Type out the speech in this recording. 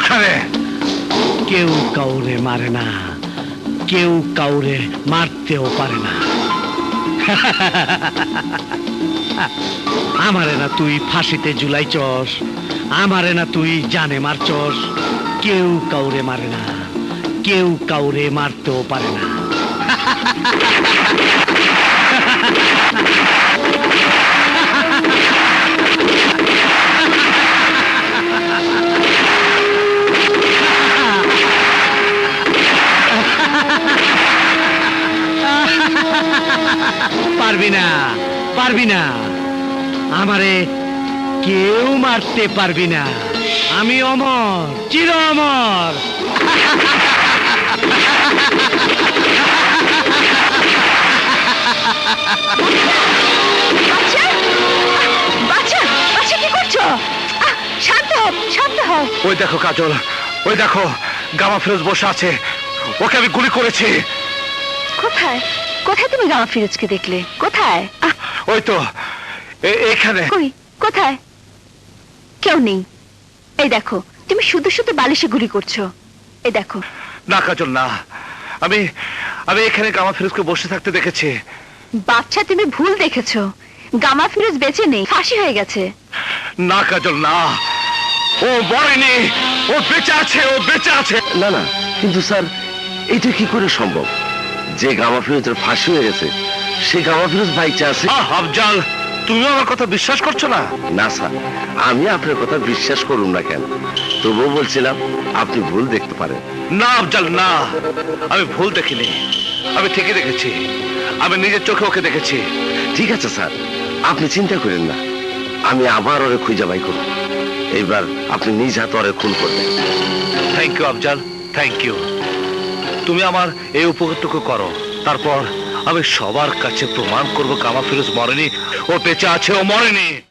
ওখানে। কেউ কাউরে মারে না, কেউ কাউরে মারতেও পারে না। আমারে না তুই ফাঁসিতে ঝুলাইছস, আমারে না তুই জানে মারছস। কেউ কাউরে মারে না, কেউ কাউরে মারতেও পারে না। পারবি না, পারবি না, আমারে কেউ মারতে পারবি না। আমি অমর, চির অমর। বাচ্চা, বাচ্চা, বাচ্চা কি করছো? শান্ত হও, শান্ত হও। ওই দেখো কাজল, ওই দেখো গামা ফিরোজ বসে আছে, ওকে আমি গুলি করেছি। কোথায়, কোথায় তুমি গামা ফিরোজকে দেখলে? কোথায়? ওই তো এইখানে। কই, কোথায়? কেউ নেই। এই দেখো, তুমি শুধু শুধু বালিশে গুলি করছো। এই দেখো। না কাজল না, আমি আমি এখানে গামা ফিরোজকে বসে থাকতে দেখেছি। বাচ্চা, তুমি ভুল দেখেছো। গামা ফিরোজ বেঁচে নেই, ফাঁসি হয়ে গেছে। না কাজল না, ও মরেনি, ও বেঁচে আছে, ও বেঁচে আছে। না না, কিন্তু স্যার এটা কি করে সম্ভব? যে গামা ফিরোজের ফাঁসি হয়ে গেছে সে গামা ফিরোজ বাইচে আছে। আফজাল, তুমি আমার কথা বিশ্বাস করছো না? না স্যার, আমি আপনার কথা বিশ্বাস করুন না কেন, তবুও বলছিলাম আপনি ভুল দেখতে পারেন। না আফজাল না, আমি ভুল দেখিনি, আমি ঠিকই দেখেছি, আমি নিজের চোখে ওকে দেখেছি। ঠিক আছে স্যার, আপনি চিন্তা করেন না, আমি আবার ওরে খুঁজে বাই করব। এইবার আপনি নিজ হাতে ওরে খুন করবেন। Thank you Afzal, thank you. তুমি আমার এই উপকারটুকু করো, তারপর আমি সবার কাছে প্রমাণ করবো গামা ফিরোজ মরেনি, ও বেঁচে আছে, ও মরেনি।